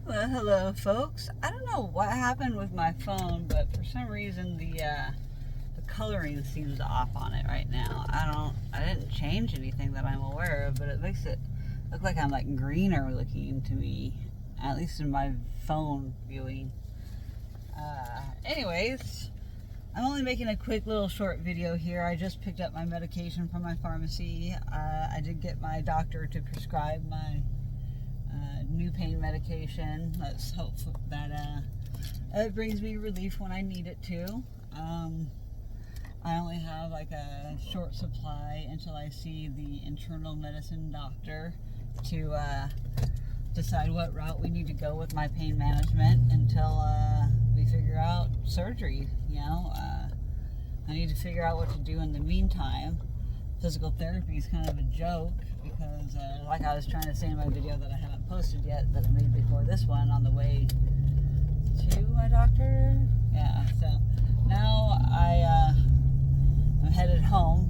Well, hello, folks. I don't know what happened with my phone, but for some reason the coloring seems off on it right now. I didn't change anything that I'm aware of, but it makes it look like I'm like greener looking to me, at least in my phone viewing. Anyways, I'm only making a quick little short video here. I just picked up my medication from my pharmacy. I did get my doctor to prescribe my new pain medication. Let's hope that it brings me relief when I need it to. I only have like a short supply until I see the internal medicine doctor to decide what route we need to go with my pain management until we figure out surgery. I need to figure out what to do in the meantime. Physical therapy is kind of a joke because like I was trying to say in my video that I haven't posted yet, that I made before this one on the way to my doctor. Yeah, so now I'm headed home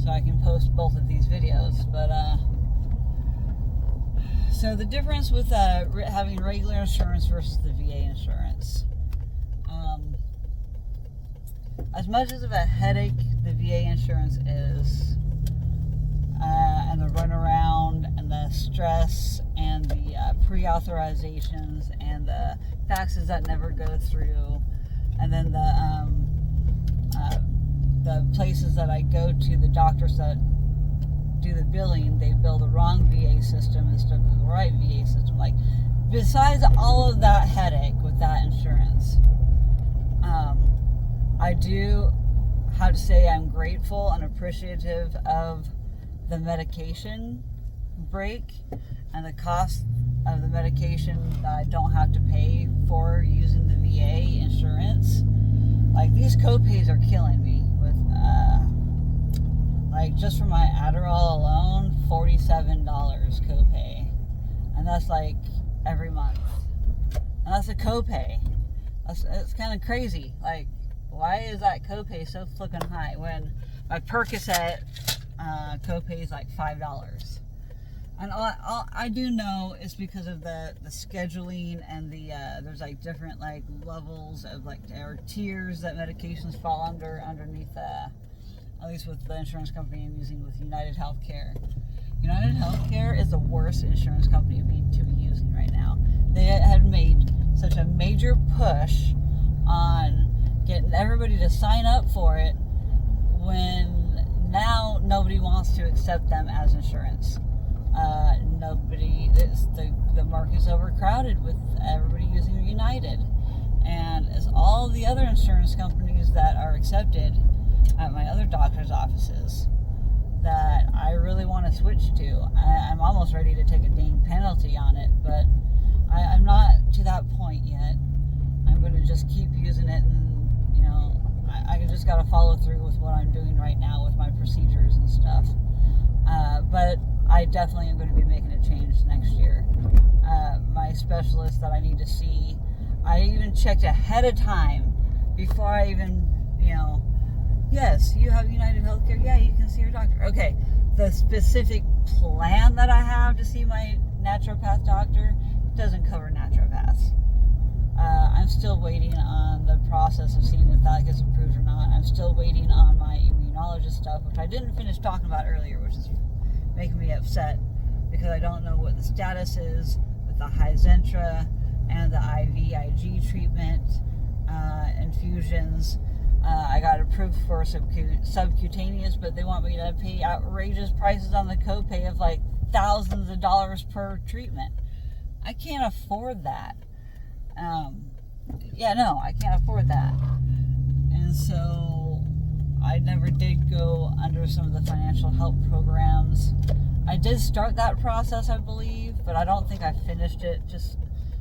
so I can post both of these videos. But so the difference with having regular insurance versus the VA insurance. As much as of a headache the VA insurance is, and the runaround and the stress and the pre-authorizations and the faxes that never go through, and then the places that I go to, the doctors that do the billing, they bill the wrong VA system instead of the right VA system. Like, besides all of that headache with that insurance, I do have to say I'm grateful and appreciative of the medication break and the cost of the medication that I don't have to pay for using the VA insurance. Like, these copays are killing me with like just for my Adderall alone, $47 copay, and that's like every month, and that's a copay. It's kind of crazy. Like, why is that copay so flippin' high when my Percocet copay is like $5? And all I do know is because of the scheduling and the there's like different like levels of like, or tiers that medications fall underneath, at least with the insurance company I'm using with United Healthcare. United Healthcare is the worst insurance company to be using right now. They had made such a major push on getting everybody to sign up for it when now nobody wants to accept them as insurance. The market's overcrowded with everybody using United, and as all the other insurance companies that are accepted at my other doctor's offices that I really want to switch to. I'm almost ready to take a dang penalty on it, but I'm not to that point yet. I'm going to just keep using it, and I just got to follow through with what I'm doing right now with my procedures and stuff. But I definitely am going to be making a change next year. My specialist that I need to see, I even checked ahead of time before I even, yes, you have United Healthcare. Yeah, you can see your doctor. Okay, the specific plan that I have to see my naturopath doctor doesn't cover naturopaths. I'm still waiting on the process of seeing if that gets approved or not. I'm still waiting on my immunologist stuff, which I didn't finish talking about earlier, which is making me upset because I don't know what the status is with the Hizentra and the IVIG treatment, infusions. I got approved for subcutaneous, but they want me to pay outrageous prices on the copay of like thousands of dollars per treatment. I can't afford that. I can't afford that. And so I never did go under some of the financial help programs. I did start that process, I believe, but I don't think I finished it. Just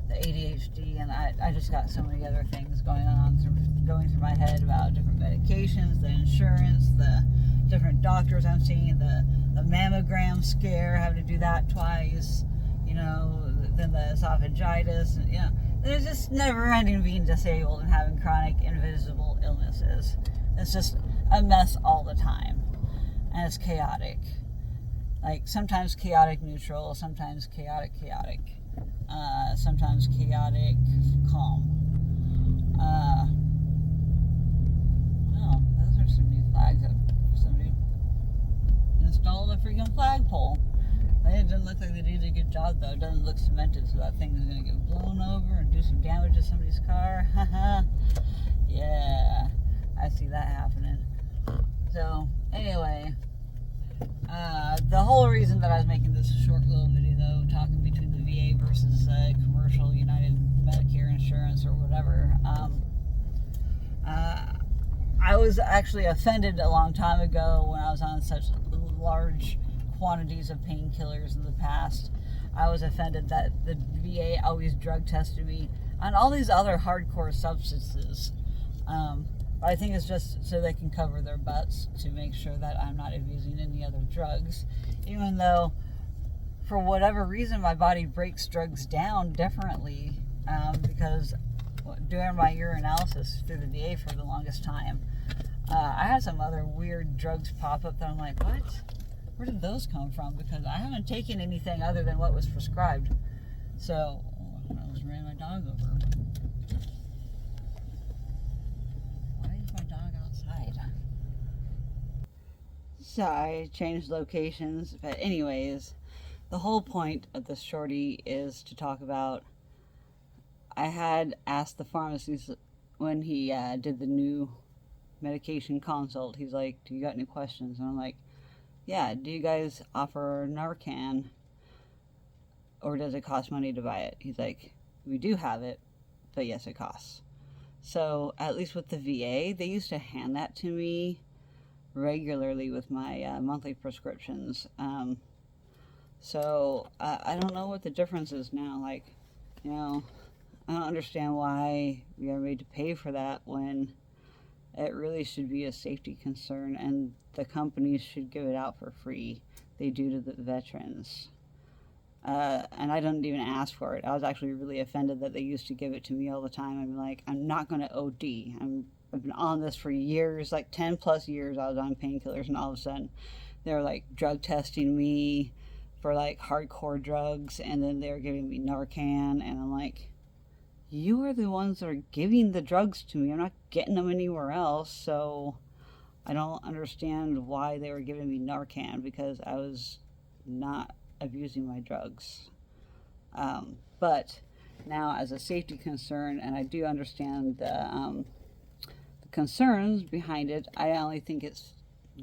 the ADHD, and I just got so many other things going through my head about different medications, the insurance, the different doctors I'm seeing, the mammogram scare, having to do that twice, then the esophagitis, and there's just never ending being disabled and having chronic invisible illnesses. It's just a mess all the time, and it's chaotic. Like, sometimes chaotic neutral, sometimes chaotic. sometimes chaotic, calm. Well, those are some new flags that somebody installed a freaking flagpole. It doesn't look like they did a good job, though. It doesn't look cemented, so that thing is going to get blown over and do some damage to somebody's car. Yeah, I see that happening. So, anyway, the whole reason that I was making this short little video, though, talking between the VA versus commercial United Medicare insurance or whatever, I was actually offended a long time ago when I was on such large quantities of painkillers in the past. I was offended that the VA always drug tested me on all these other hardcore substances. But I think it's just so they can cover their butts to make sure that I'm not abusing any other drugs, even though for whatever reason my body breaks drugs down differently, because doing my urinalysis through the VA for the longest time, I had some other weird drugs pop up that I'm like, what? Where did those come from? Because I haven't taken anything other than what was prescribed. So, I was running my dog over. Why is my dog outside? So I changed locations, but anyways, the whole point of this shorty is to talk about, I had asked the pharmacist when he did the new medication consult, he's like, do you got any questions? And I'm like, yeah, do you guys offer Narcan, or does it cost money to buy it? He's like, we do have it, but yes, it costs. So at least with the VA, they used to hand that to me regularly with my monthly prescriptions. So I don't know what the difference is now. Like, you know, I don't understand why we are made to pay for that when it really should be a safety concern, and the companies should give it out for free. They do to the veterans. And I didn't even ask for it. I was actually really offended that they used to give it to me all the time. I'm like, I'm not going to OD. I've been on this for years, like 10 plus years I was on painkillers, and all of a sudden they're like drug testing me for like hardcore drugs, and then they're giving me Narcan, and I'm like, you are the ones that are giving the drugs to me. I'm not getting them anywhere else, so I don't understand why they were giving me Narcan, because I was not abusing my drugs. But now, as a safety concern, and I do understand the concerns behind it, I only think it's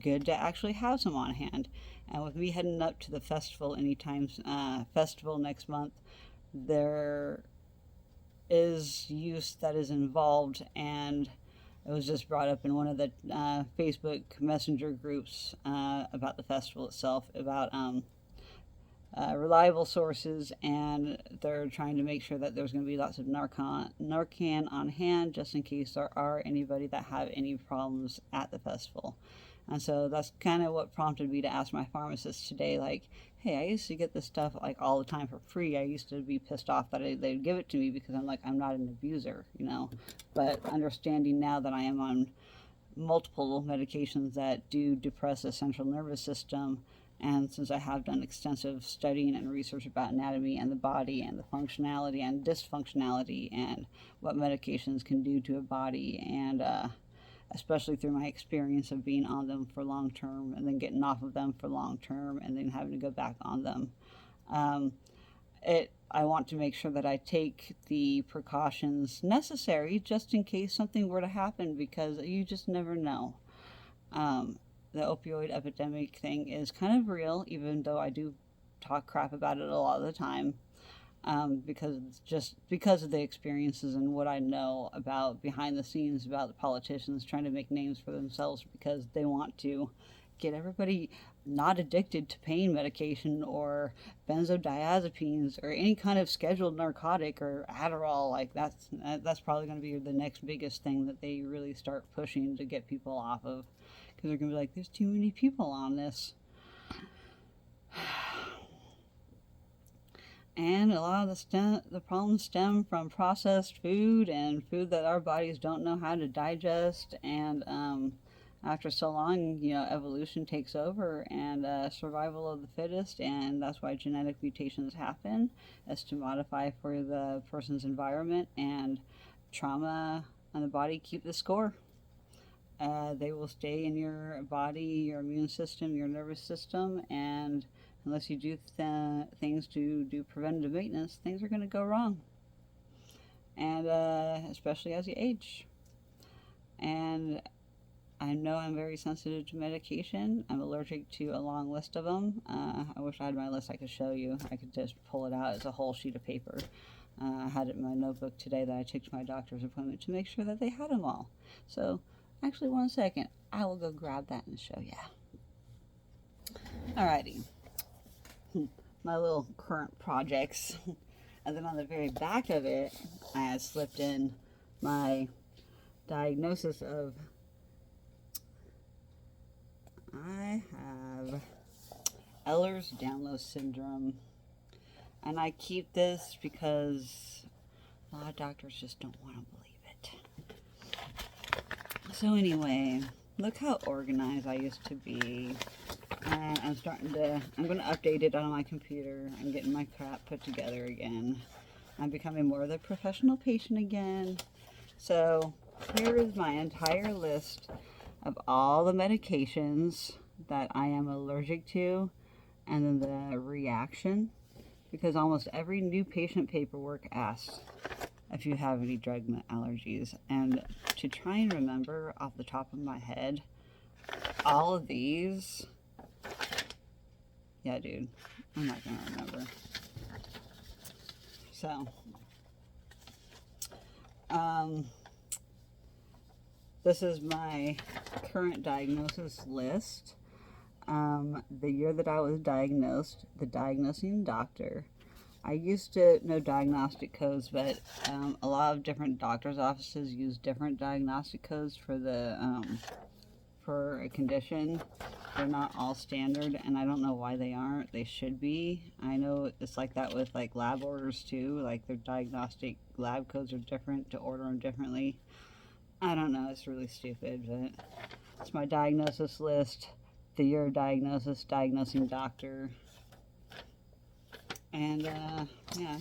good to actually have some on hand. And with me heading up to the festival festival next month, there is use that is involved, and it was just brought up in one of the Facebook Messenger groups about the festival itself, about reliable sources, and they're trying to make sure that there's going to be lots of Narcan on hand just in case there are anybody that have any problems at the festival. And so that's kind of what prompted me to ask my pharmacist today, like, hey, I used to get this stuff like all the time for free. I used to be pissed off that they'd give it to me because I'm like, I'm not an abuser, you know. But understanding now that I am on multiple medications that do depress the central nervous system, and since I have done extensive studying and research about anatomy and the body and the functionality and dysfunctionality and what medications can do to a body, and especially through my experience of being on them for long term and then getting off of them for long term and then having to go back on them, I want to make sure that I take the precautions necessary just in case something were to happen, because you just never know. The opioid epidemic thing is kind of real, even though I do talk crap about it a lot of the time, because of the experiences and what I know about behind the scenes about the politicians trying to make names for themselves because they want to get everybody not addicted to pain medication or benzodiazepines or any kind of scheduled narcotic or Adderall. Like that's probably going to be the next biggest thing that they really start pushing to get people off of, because they're going to be like, there's too many people on this. And a lot of the problems stem from processed food and food that our bodies don't know how to digest. And after so long, evolution takes over and survival of the fittest, and that's why genetic mutations happen, is to modify for the person's environment, and trauma on the body keep the score. They will stay in your body, your immune system, your nervous system, and unless you do things to do preventative maintenance, things are going to go wrong. And especially as you age. And I know I'm very sensitive to medication. I'm allergic to a long list of them. I wish I had my list I could show you. I could just pull it out as a whole sheet of paper. I had it in my notebook today that I took to my doctor's appointment to make sure that they had them all. So, actually, one second. I will go grab that and show you. Alrighty. My little current projects. And then on the very back of it, I had slipped in my diagnosis of, I have Ehlers-Danlos syndrome. And I keep this because a lot of doctors just don't want to believe it. So anyway, look how organized I used to be. And I'm going to update it on my computer. I'm getting my crap put together again. I'm becoming more of the professional patient again. So here is my entire list of all the medications that I am allergic to, and then the reaction, because almost every new patient paperwork asks if you have any drug allergies. And to try and remember off the top of my head all of these, yeah, dude, I'm not gonna remember. So, this is my current diagnosis list. The year that I was diagnosed, the diagnosing doctor. I used to know diagnostic codes, but a lot of different doctors' offices use different diagnostic codes for for a condition. They're not all standard, and I don't know why they aren't. They should be. I know it's like that with like lab orders too. Like their diagnostic lab codes are different to order them differently. I don't know. It's really stupid, but it's my diagnosis list. The year of diagnosis, diagnosing doctor, and yeah.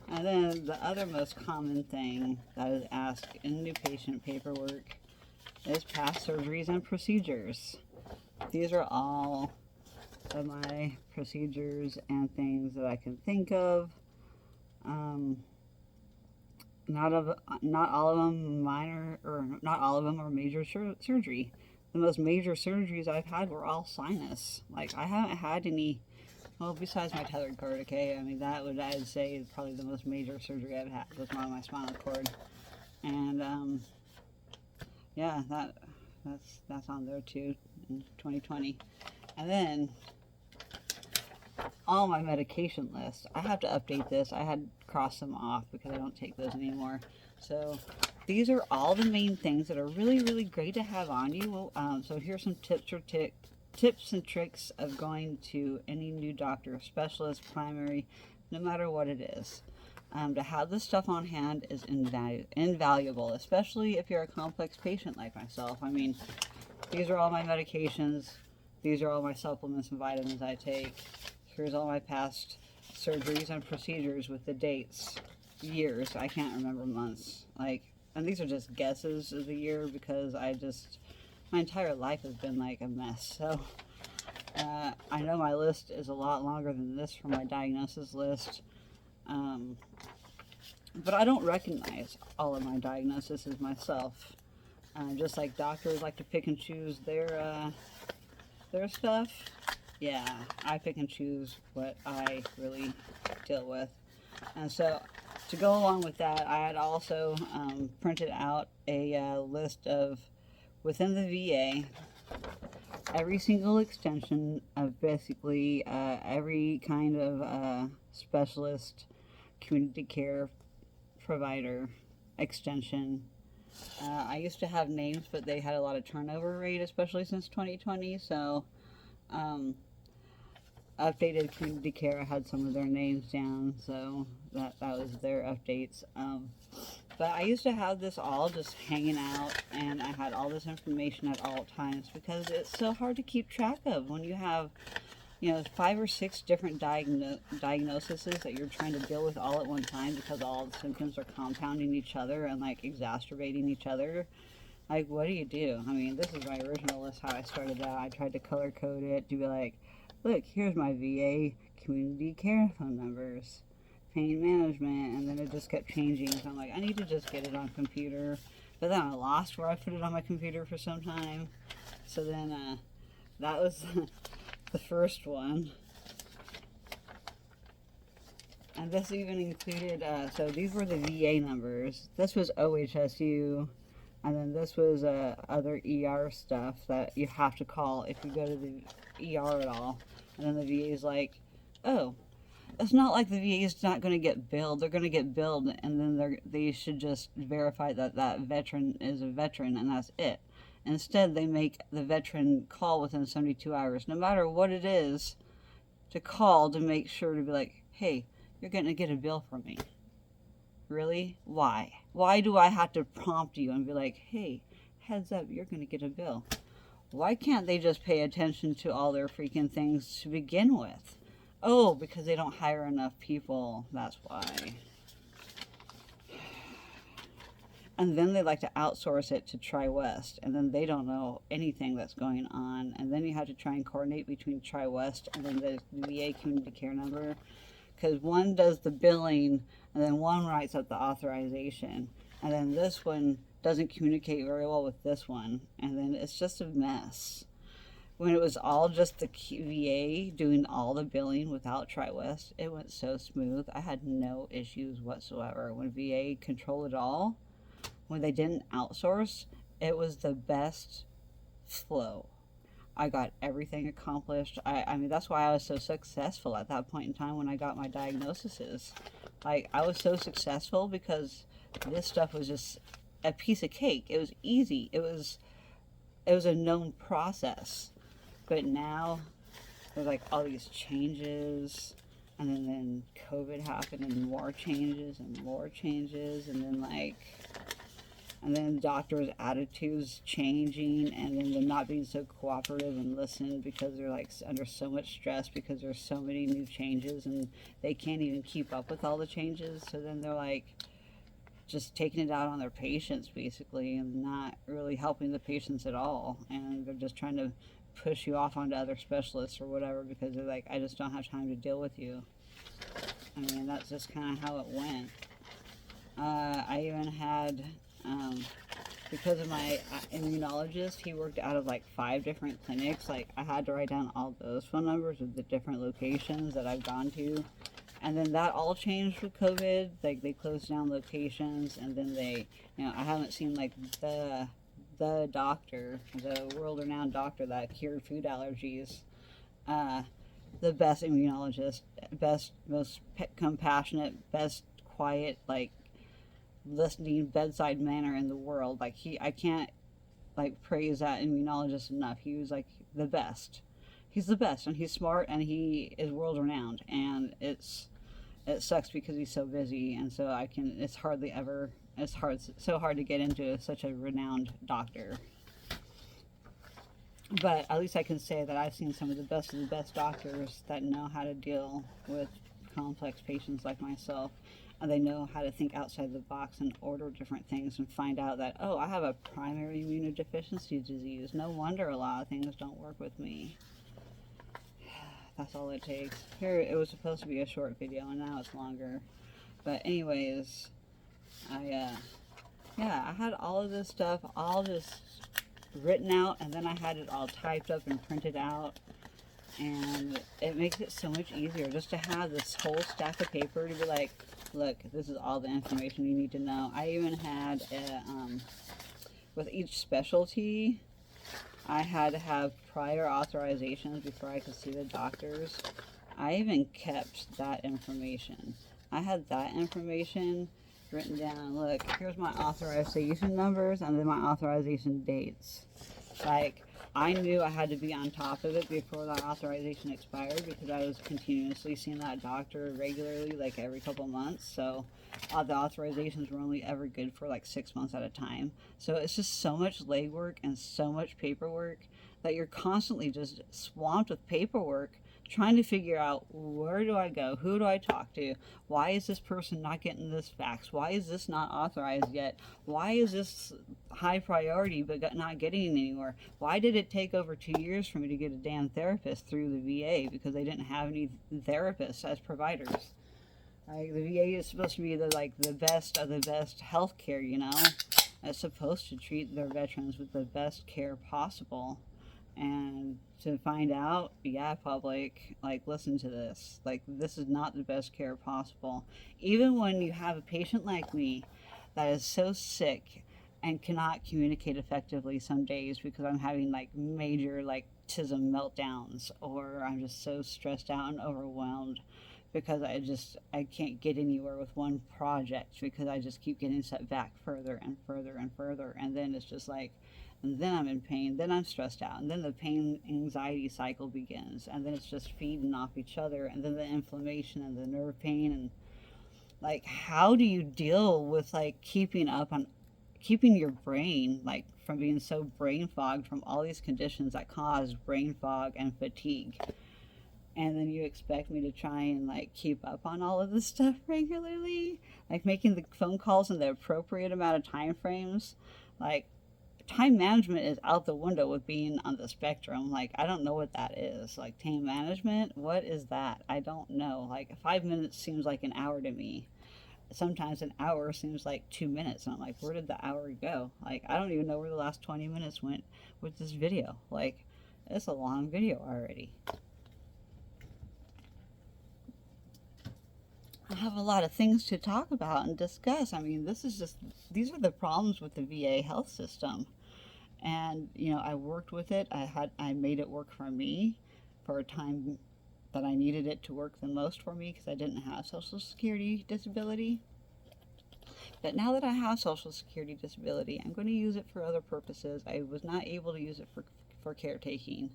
And then the other most common thing that is asked in new patient paperwork is past surgeries and procedures. These are all of my procedures and things that I can think of. Not all of them minor, or not all of them are major surgery. The most major surgeries I've had were all sinus. Like, I haven't had any, well, besides my tethered cord, okay? I mean, that would, I'd say, is probably the most major surgery I've had was my spinal cord. And, yeah, that's on there too in 2020. And then, all my medication lists. I have to update this. I had crossed them off because I don't take those anymore. So, these are all the main things that are really, really great to have on you. So here's some tips and tricks of going to any new doctor, specialist, primary, no matter what it is. To have this stuff on hand is invaluable, especially if you're a complex patient like myself. I mean, these are all my medications. These are all my supplements and vitamins I take. Here's all my past surgeries and procedures with the dates, years. I can't remember months. And these are just guesses of the year because my entire life has been like a mess. So I know my list is a lot longer than this for my diagnosis list. But I don't recognize all of my diagnoses myself. Just like doctors like to pick and choose their stuff. Yeah, I pick and choose what I really deal with. And so, to go along with that, I had also printed out a list of, within the VA, every single extension of basically every kind of specialist, community care provider extension. I used to have names, but they had a lot of turnover rate, especially since 2020. So updated community care. I had some of their names down, so that was their updates. But I used to have this all just hanging out, and I had all this information at all times because it's so hard to keep track of when you have, 5 or 6 different diagnoses that you're trying to deal with all at one time because all the symptoms are compounding each other and like exacerbating each other. Like, what do you do? I mean, this is my original list, how I started out. I tried to color code it to be like, look, here's my VA community care phone numbers, pain management, and then it just kept changing. So I'm like, I need to just get it on computer. But then I lost where I put it on my computer for some time. So then that was the first one. And this even included, so these were the VA numbers. This was OHSU. And then this was other ER stuff that you have to call if you go to the ER at all. And then the VA is like, oh, it's not like the VA is not going to get billed. They're going to get billed, and then they should just verify that that veteran is a veteran, and that's it. Instead, they make the veteran call within 72 hours, no matter what it is, to call to make sure to be like, hey, you're going to get a bill from me. Really? Why? Why do I have to prompt you and be like, hey, heads up, you're going to get a bill? Why can't they just pay attention to all their freaking things to begin with? Oh, because they don't hire enough people. That's why. And then they like to outsource it to TriWest, and then they don't know anything that's going on. And then you have to try and coordinate between TriWest and then the VA community care number, because one does the billing and then one writes up the authorization, and then this one doesn't communicate very well with this one, and then it's just a mess. When it was all just the VA doing all the billing without TriWest, it went so smooth. I had no issues whatsoever. When VA controlled it all, when they didn't outsource, it was the best flow. I got everything accomplished. I mean, that's why I was so successful at that point in time when I got my diagnoses. Like, I was so successful because this stuff was just a piece of cake. It was easy. It was a known process. But now there's like all these changes, and then COVID happened, and more changes, and then doctors' attitudes changing, and then them not being so cooperative and listen because they're like under so much stress because there's so many new changes and they can't even keep up with all the changes. So then they're like just taking it out on their patients basically and not really helping the patients at all. And they're just trying to push you off onto other specialists or whatever because they're like, I just don't have time to deal with you. I mean, that's just kind of how it went. I even had, because of my immunologist, he worked out of like 5 different clinics. Like, I had to write down all those phone numbers of the different locations that I've gone to. And then that all changed with COVID. Like, they closed down locations, and then they, I haven't seen like the doctor, the world-renowned doctor that cured food allergies, the best immunologist, best, most compassionate, best quiet, like, listening bedside manner in the world. Like, I can't like praise that immunologist enough. He was like the best. He's the best, and he's smart, and he is world-renowned, and it sucks because he's so busy, and so it's so hard to get into such a renowned doctor. But at least I can say that I've seen some of the best doctors that know how to deal with complex patients like myself, and they know how to think outside the box and order different things and find out that, oh, I have a primary immunodeficiency disease. No wonder a lot of things don't work with me. That's all it takes. Here, it was supposed to be a short video, and now it's longer. But anyways, I had all of this stuff all just written out, and then I had it all typed up and printed out. And it makes it so much easier just to have this whole stack of paper to be like, look, this is all the information you need to know. I even had, with each specialty, I had to have prior authorizations before I could see the doctors. I even kept that information. I had that information written down. Look, here's my authorization numbers and then my authorization dates. Like, I knew I had to be on top of it before the authorization expired, because I was continuously seeing that doctor regularly, like every couple months. So the authorizations were only ever good for like 6 months at a time. So it's just so much legwork and so much paperwork that you're constantly just swamped with paperwork, trying to figure out, where do I go? Who do I talk to? Why is this person not getting this fax? Why is this not authorized yet? Why is this high priority but not getting anywhere? Why did it take over 2 years for me to get a damn therapist through the VA? Because they didn't have any therapists as providers. Like, the VA is supposed to be the best of the best health care, you know? It's supposed to treat their veterans with the best care possible. And to find out, yeah, public, like, listen to this. Like, this is not the best care possible. Even when you have a patient like me that is so sick and cannot communicate effectively some days because I'm having like major like tism meltdowns, or I'm just so stressed out and overwhelmed because I can't get anywhere with one project because I just keep getting set back further and further and further. And then it's just like, and then I'm in pain, then I'm stressed out, and then the pain anxiety cycle begins, and then it's just feeding off each other, and then the inflammation and the nerve pain. And like, how do you deal with like keeping your brain like from being so brain fogged from all these conditions that cause brain fog and fatigue? And then you expect me to try and like keep up on all of this stuff regularly, like making the phone calls in the appropriate amount of time frames. Like, time management is out the window with being on the spectrum. Like, I don't know what that is. Like, time management, what is that? I don't know. Like, 5 minutes seems like an hour to me. Sometimes an hour seems like 2 minutes, and I'm like, where did the hour go? Like, I don't even know where the last 20 minutes went with this video. Like, it's a long video already. I have a lot of things to talk about and discuss. I mean, these are the problems with the VA health system. And, you know, I worked with it. I made it work for me for a time that I needed it to work the most for me, because I didn't have Social Security disability. But now that I have Social Security disability, I'm going to use it for other purposes. I was not able to use it for caretaking.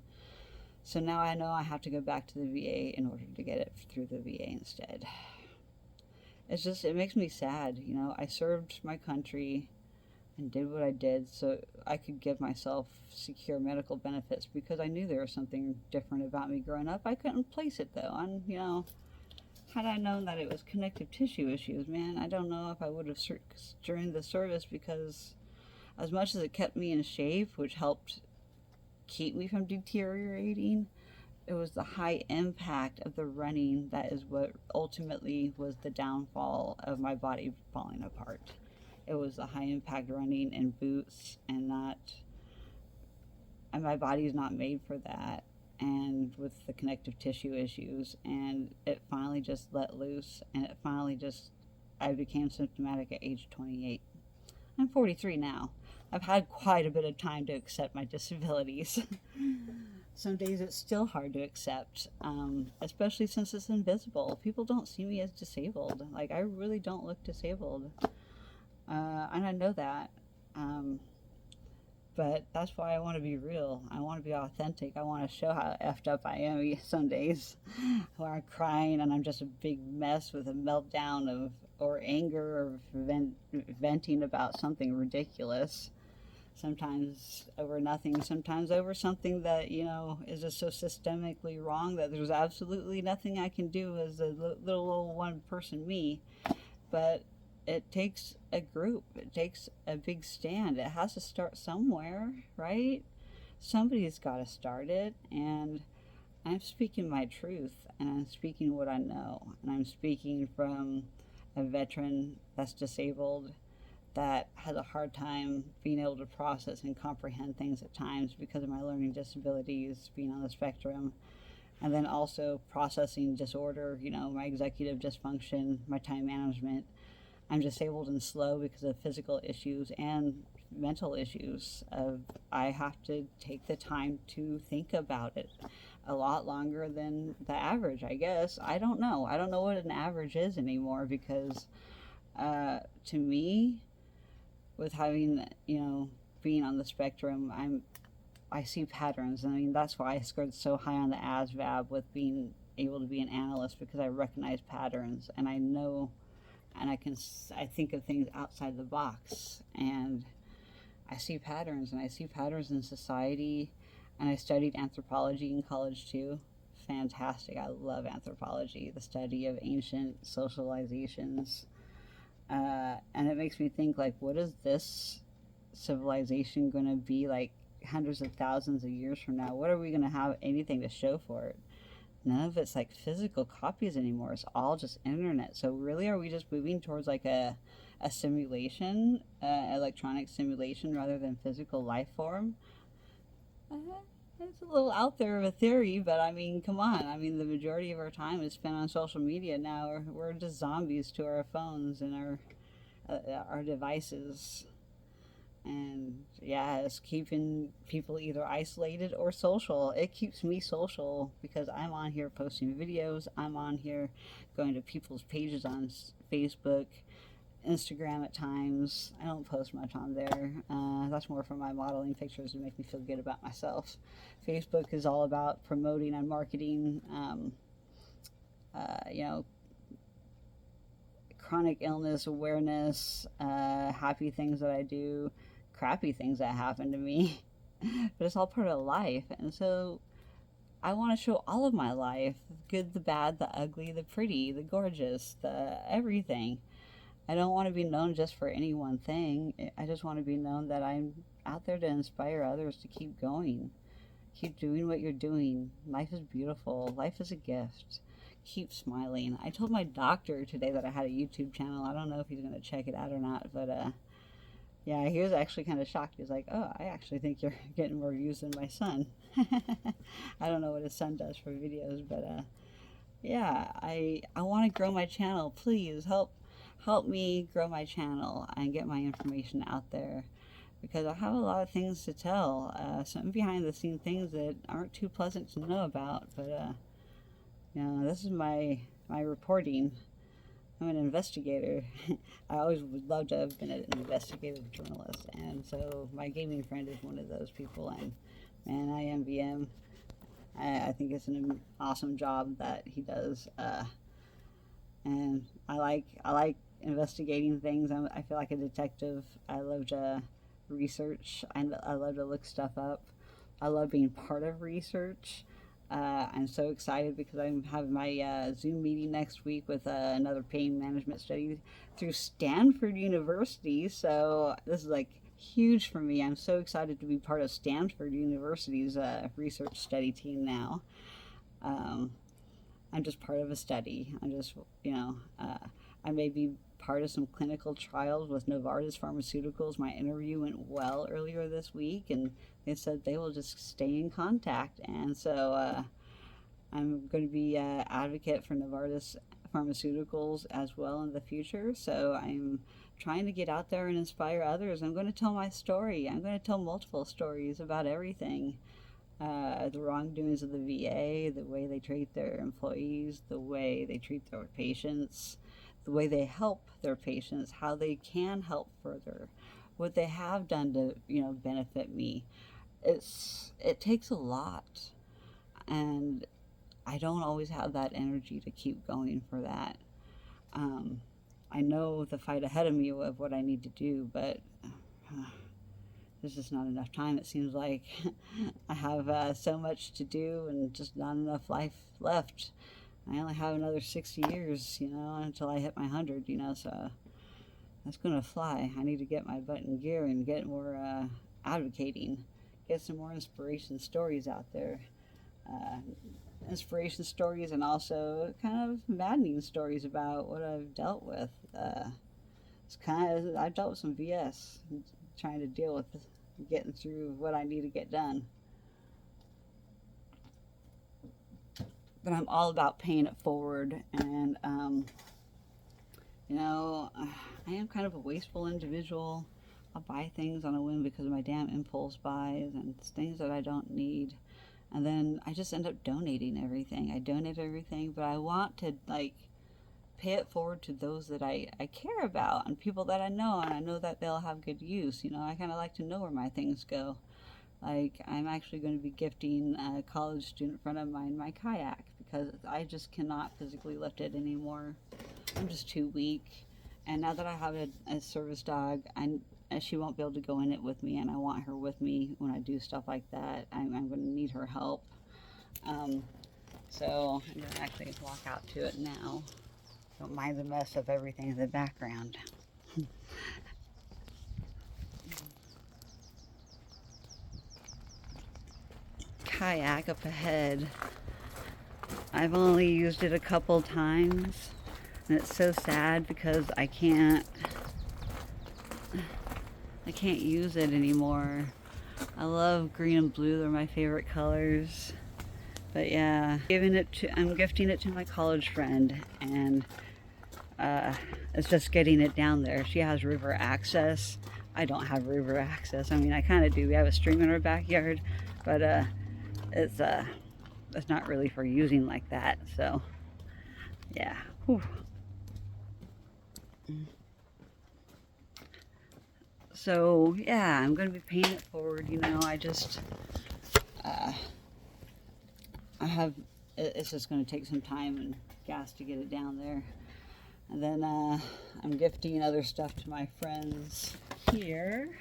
So now I know I have to go back to the VA in order to get it through the VA instead. It makes me sad. You know, I served my country and did what I did so I could give myself secure medical benefits, because I knew there was something different about me growing up. I couldn't place it though. And, you know, had I known that it was connective tissue issues, man, I don't know if I would have during the service, because as much as it kept me in shape, which helped keep me from deteriorating, it was the high impact of the running that is what ultimately was the downfall of my body falling apart. It was the high impact running in boots, and my body is not made for that. And with the connective tissue issues, and it finally just let loose, and I became symptomatic at age 28. I'm 43 now. I've had quite a bit of time to accept my disabilities. Some days it's still hard to accept, especially since it's invisible. People don't see me as disabled. Like, I really don't look disabled. And I know that. But that's why I want to be real. I want to be authentic. I want to show how effed up I am some days, where I'm crying and I'm just a big mess with a meltdown or anger, or venting about something ridiculous. Sometimes over nothing, sometimes over something that, you know, is just so systemically wrong that there's absolutely nothing I can do as a little old one person me. But it takes a group. It takes a big stand. It has to start somewhere, right? Somebody's got to start it. And I'm speaking my truth, and I'm speaking what I know, and I'm speaking from a veteran that's disabled, that has a hard time being able to process and comprehend things at times because of my learning disabilities, being on the spectrum, and then also processing disorder, you know, my executive dysfunction, my time management. I'm disabled and slow because of physical issues and mental issues. I have to take the time to think about it a lot longer than the average, I guess. I don't know. I don't know what an average is anymore, because to me, with having, you know, being on the spectrum, I see patterns. I mean, that's why I scored so high on the ASVAB with being able to be an analyst, because I recognize patterns and I know, and I think of things outside the box, and I see patterns, and I see patterns in society. And I studied anthropology in college too. Fantastic. I love anthropology, the study of ancient socializations. And it makes me think, like, what is this civilization going to be like hundreds of thousands of years from now? What are we going to have anything to show for it? None of it's like physical copies anymore. It's all just internet. So really, are we just moving towards like a simulation, electronic simulation, rather than physical life form? It's a little out there of a theory, but I mean, come on. I mean, the majority of our time is spent on social media now. We're just zombies to our phones and our devices. And yeah, it's keeping people either isolated or social. It keeps me social because I'm on here posting videos. I'm on here going to people's pages on Facebook, Instagram at times. I don't post much on there. That's more for my modeling pictures to make me feel good about myself. Facebook is all about promoting and marketing, you know, chronic illness awareness, happy things that I do, crappy things that happen to me. But it's all part of life. And so I want to show all of my life, the good, the bad, the ugly, the pretty, the gorgeous, the everything. I don't want to be known just for any one thing. I just want to be known that I'm out there to inspire others to keep going. Keep doing what you're doing. Life is beautiful. Life is a gift. Keep smiling. I told my doctor today that I had a YouTube channel. I don't know if he's going to check it out or not, but yeah, he was actually kind of shocked. He was like, oh, I actually think you're getting more views than my son. I don't know what his son does for videos, but yeah, I want to grow my channel. Please help me grow my channel and get my information out there, because I have a lot of things to tell, some behind the scene things that aren't too pleasant to know about, but you know, this is my reporting. I'm an investigator. I always would love to have been an investigative journalist, and so my gaming friend is one of those people, and man, I envy him. I think it's an awesome job that he does, and I like investigating things. I feel like a detective. I love to research, and I love to look stuff up. I love being part of research. I'm so excited because I'm having my Zoom meeting next week with another pain management study through Stanford University. So this is like huge for me. I'm so excited to be part of Stanford University's research study team now. I'm just part of a study. I'm just, you know, I may be part of some clinical trials with Novartis Pharmaceuticals. My interview went well earlier this week, and they said they will just stay in contact. And so I'm going to be an advocate for Novartis Pharmaceuticals as well in the future. So I'm trying to get out there and inspire others. I'm going to tell my story. I'm going to tell multiple stories about everything. The wrongdoings of the VA, the way they treat their employees, the way they treat their patients, the way they help their patients, how they can help further, what they have done to, you know, benefit me. It takes a lot, and I don't always have that energy to keep going for that. I know the fight ahead of me of what I need to do, but there's just not enough time. It seems like I have so much to do and just not enough life left. I only have another 60 years, you know, until I hit my 100, you know, so that's going to fly. I need to get my butt in gear and get more advocating, get some more inspiration stories out there. Inspiration stories, and also kind of maddening stories about what I've dealt with. I've dealt with some BS, trying to deal with getting through what I need to get done. But I'm all about paying it forward, and you know, I am kind of a wasteful individual. I'll buy things on a whim because of my damn impulse buys, and it's things that I don't need, and then I just end up donating everything. I donate everything, but I want to like pay it forward to those that I care about, and people that I know, and I know that they'll have good use. You know, I kind of like to know where my things go. Like, I'm actually going to be gifting a college student friend of mine my kayak because I just cannot physically lift it anymore. I'm just too weak. And now that I have a service dog, she won't be able to go in it with me, and I want her with me when I do stuff like that. I'm going to need her help. So I'm going to actually walk out to it now. Don't mind the mess of everything in the background. Kayak up ahead. I've only used it a couple times, and it's so sad because I can't use it anymore. I love green and blue, they're my favorite colors. But yeah, I'm gifting it to my college friend, and it's just getting it down there. She has river access. I don't have river access. I mean, I kind of do. We have a stream in our backyard, but it's not really for using like that. So yeah. Whew. So yeah, I'm going to be paying it forward. You know, it's just going to take some time and gas to get it down there. And then I'm gifting other stuff to my friends here.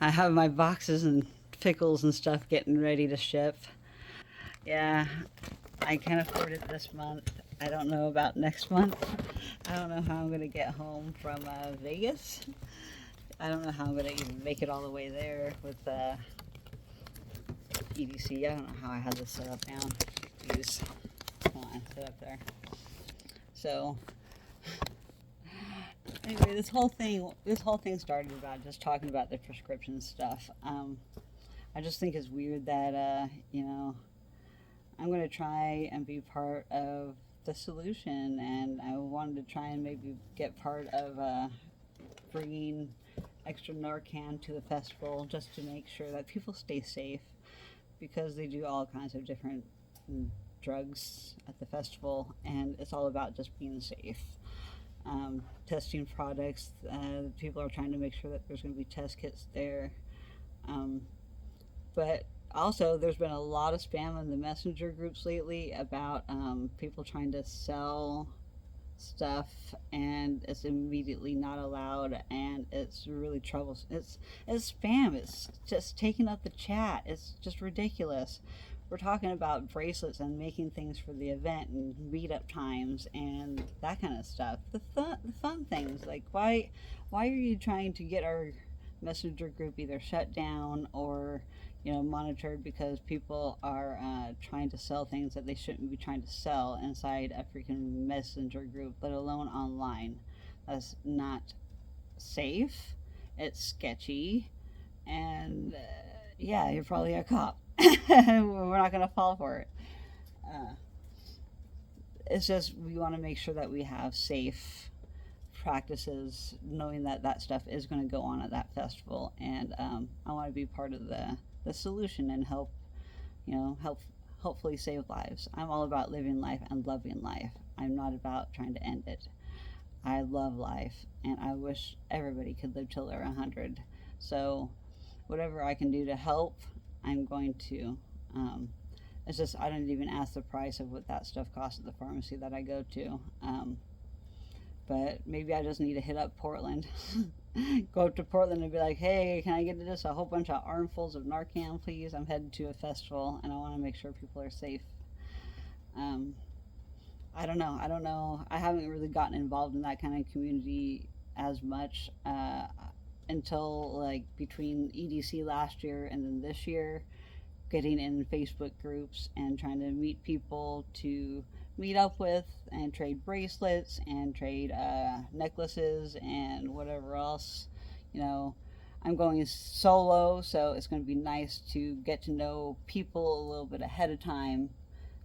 I have my boxes and pickles and stuff getting ready to ship. Yeah, I can't afford it this month. I don't know about next month. I don't know how I'm going to get home from Vegas. I don't know how I'm going to even make it all the way there with EDC. I don't know how I had this set up now. Use, come on, sit up there. So anyway, this whole thing started about just talking about the prescription stuff. I just think it's weird that you know, I'm going to try and be part of the solution, and I wanted to try and maybe get part of bringing extra Narcan to the festival just to make sure that people stay safe, because they do all kinds of different drugs at the festival, and it's all about just being safe. Testing products, people are trying to make sure that there's going to be test kits there, but also there's been a lot of spam in the messenger groups lately about people trying to sell stuff, and it's immediately not allowed, and it's really troublesome. It's spam. It's just taking up the chat. It's just ridiculous. We're talking about bracelets and making things for the event and meetup times and that kind of stuff. The fun things, like why are you trying to get our messenger group either shut down or, you know, monitored because people are trying to sell things that they shouldn't be trying to sell inside a freaking messenger group, let alone online. That's not safe. It's sketchy, and yeah, you're probably a cop. We're not going to fall for it. It's just we want to make sure that we have safe practices, knowing that that stuff is going to go on at that festival, and I want to be part of the solution and help, you know, hopefully save lives. I'm all about living life and loving life. I'm not about trying to end it. I love life, and I wish everybody could live till they're 100. So whatever I can do to help, I'm going to. It's just I don't even ask the price of what that stuff costs at the pharmacy that I go to. But maybe I just need to hit up Portland. Go up to Portland and be like, hey, can I get just a whole bunch of armfuls of Narcan, please? I'm headed to a festival, and I want to make sure people are safe. I don't know. I haven't really gotten involved in that kind of community as much until like between EDC last year and then this year, getting in Facebook groups and trying to meet people to meet up with and trade bracelets and trade necklaces and whatever else. You know, I'm going solo, so it's going to be nice to get to know people a little bit ahead of time,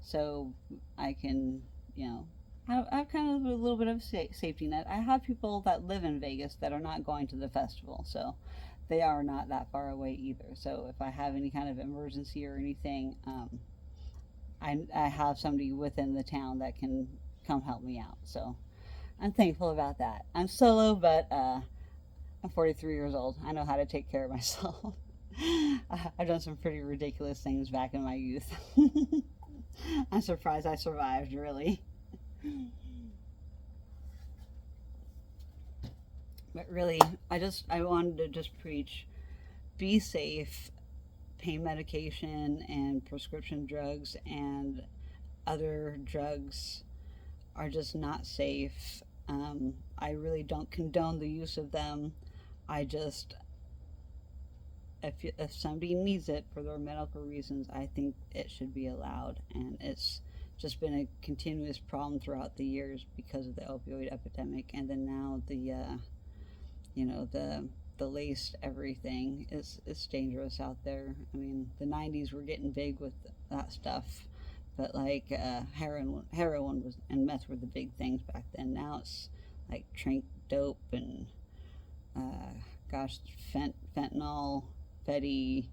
so I can, you know, have kind of a little bit of a safety net. I have people that live in Vegas that are not going to the festival, so they are not that far away either. So if I have any kind of emergency or anything, I have somebody within the town that can come help me out. So I'm thankful about that. I'm solo, but I'm 43 years old. I know how to take care of myself. I've done some pretty ridiculous things back in my youth. I'm surprised I survived, really. But really, I wanted to just preach, be safe. Pain medication and prescription drugs and other drugs are just not safe. I really don't condone the use of them. I just, if somebody needs it for their medical reasons, I think it should be allowed. And it's just been a continuous problem throughout the years because of the opioid epidemic, and then now the laced everything is dangerous out there. I mean, the 90s were getting big with that stuff, but like heroin was and meth were the big things back then. Now it's like trank dope and gosh, fentanyl, Fetty.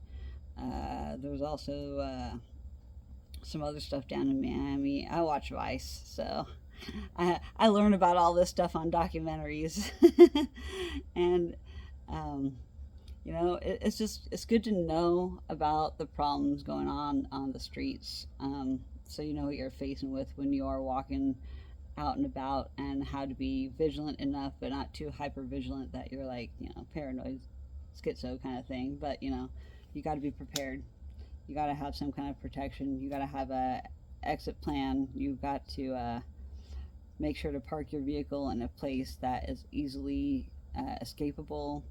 There's also some other stuff down in Miami. I watch Vice, so I learn about all this stuff on documentaries. And it's good to know about the problems going on the streets, so you know what you're facing with when you are walking out and about, and how to be vigilant enough but not too hyper vigilant that you're like, paranoid schizo kind of thing. But you got to be prepared. You got to have some kind of protection. You got to have a exit plan. You've got to make sure to park your vehicle in a place that is easily escapable.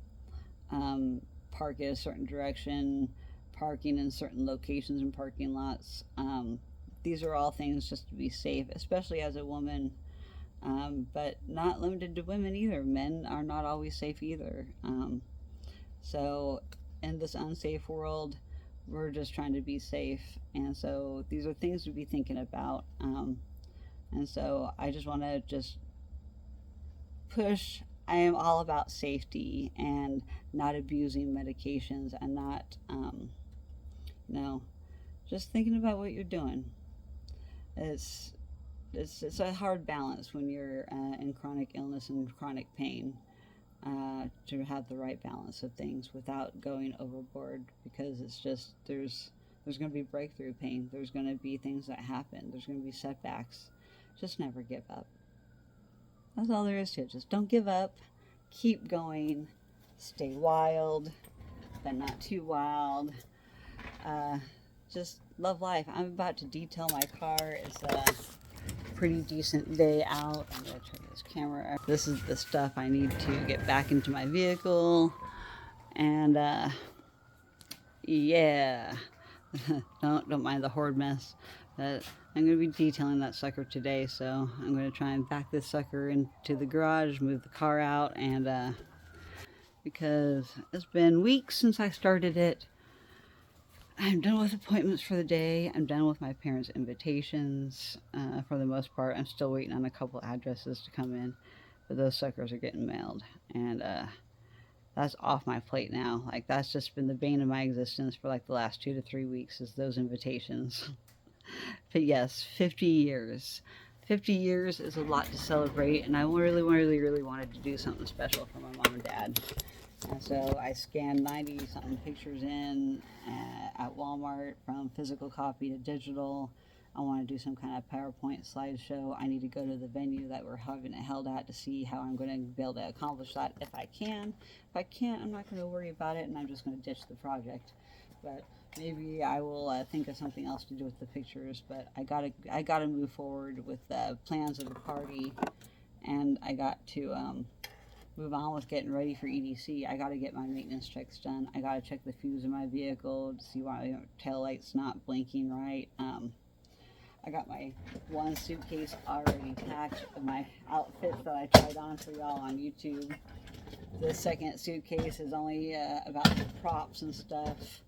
Park in a certain direction, parking in certain locations and parking lots. These are all things just to be safe, especially as a woman, but not limited to women either. Men are not always safe either. So in this unsafe world, we're just trying to be safe, and so these are things to be thinking about. And so I just want to just push. I am all about safety and not abusing medications and not, just thinking about what you're doing. It's a hard balance when you're in chronic illness and chronic pain, to have the right balance of things without going overboard, because it's just there's going to be breakthrough pain. There's going to be things that happen. There's going to be setbacks. Just never give up. That's all there is to it. Just don't give up. Keep going. Stay wild, but not too wild. Just love life. I'm about to detail my car. It's a pretty decent day out. I'm going to turn this camera. This is the stuff I need to get back into my vehicle. And yeah, don't mind the horde mess. But I'm going to be detailing that sucker today, so I'm going to try and back this sucker into the garage, move the car out, and because it's been weeks since I started it. I'm done with appointments for the day. I'm done with my parents' invitations for the most part. I'm still waiting on a couple addresses to come in, but those suckers are getting mailed, and that's off my plate now. Like, that's just been the bane of my existence for like the last 2 to 3 weeks, is those invitations. But yes, 50 years. 50 years is a lot to celebrate, and I really wanted to do something special for my mom and dad. And so I scanned 90-something pictures in at Walmart, from physical copy to digital. I want to do some kind of PowerPoint slideshow. I need to go to the venue that we're having it held at to see how I'm going to be able to accomplish that if I can. If I can't, I'm not going to worry about it, and I'm just going to ditch the project. But maybe I will think of something else to do with the pictures. But I gotta move forward with plans of the party, and I got to move on with getting ready for EDC. I got to get my maintenance checks done. I got to check the fuse in my vehicle to see why tail light's not blinking right. I got my one suitcase already packed of my outfits that I tried on for y'all on YouTube. The second suitcase is only about the props and stuff.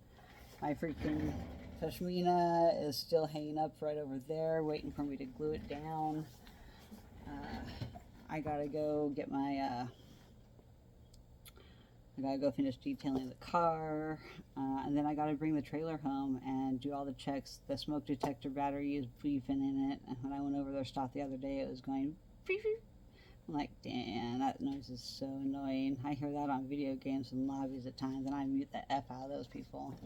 My freaking pashmina is still hanging up right over there, waiting for me to glue it down. I gotta go get my I gotta go finish detailing the car, and then I gotta bring the trailer home and do all the checks. The smoke detector battery is beeping in it, and when I went over their stop the other day, it was going beep beep. I'm like, damn, that noise is so annoying. I hear that on video games and lobbies at times, and I mute the F out of those people.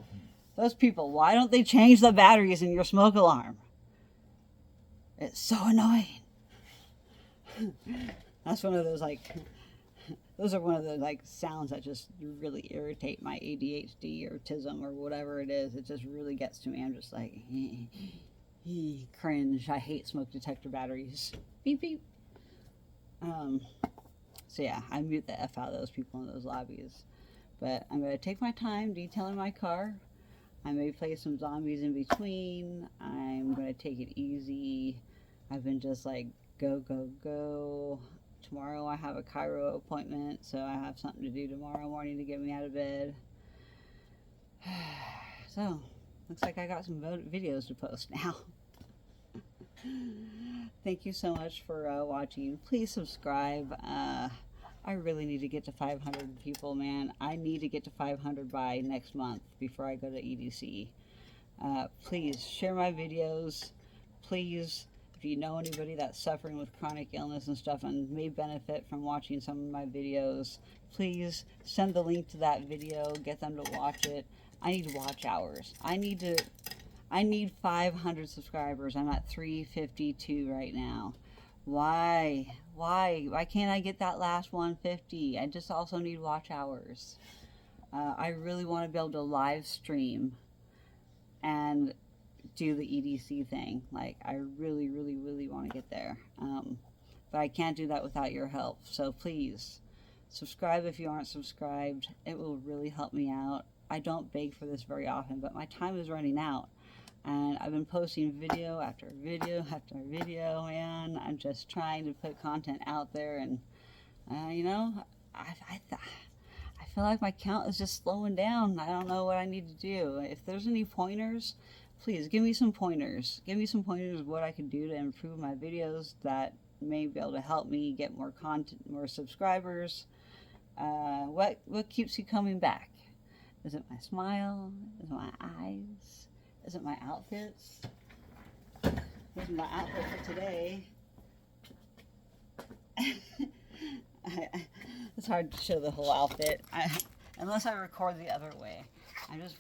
Those people, why don't they change the batteries in your smoke alarm? It's so annoying. That's one of those, like, those are one of the, like, sounds that just really irritate my ADHD or autism or whatever it is. It just really gets to me. I'm just like, cringe. I hate smoke detector batteries. Beep, beep. So yeah, I mute the F out of those people in those lobbies. But I'm going to take my time detailing my car. I may play some zombies in between. I'm going to take it easy. I've been just like, go, go, go. Tomorrow I have a chiro appointment, so I have something to do tomorrow morning to get me out of bed. So, looks like I got some videos to post now. Thank you so much for watching. Please subscribe. I really need to get to 500 people, man. I need to get to 500 by next month before I go to EDC. Please share my videos. Please, if you know anybody that's suffering with chronic illness and stuff and may benefit from watching some of my videos, please send the link to that video. Get them to watch it. I need watch hours. I need 500 subscribers. I'm at 352 right now. Why can't I get that last 150? I just also need watch hours. I really want to be able to live stream and do the EDC thing. Like, I really want to get there. But I can't do that without your help. So please subscribe if you aren't subscribed. It will really help me out. I don't beg for this very often, but my time is running out. And I've been posting video after video after video, man. I'm just trying to put content out there, and you know, I feel like my count is just slowing down. I don't know what I need to do. If there's any pointers, please give me some pointers. Give me some pointers of what I can do to improve my videos that may be able to help me get more content, more subscribers. What keeps you coming back? Is it my smile? Is it my eyes? Is it my outfits? This is my outfit for today. It's hard to show the whole outfit unless I record the other way. I'm just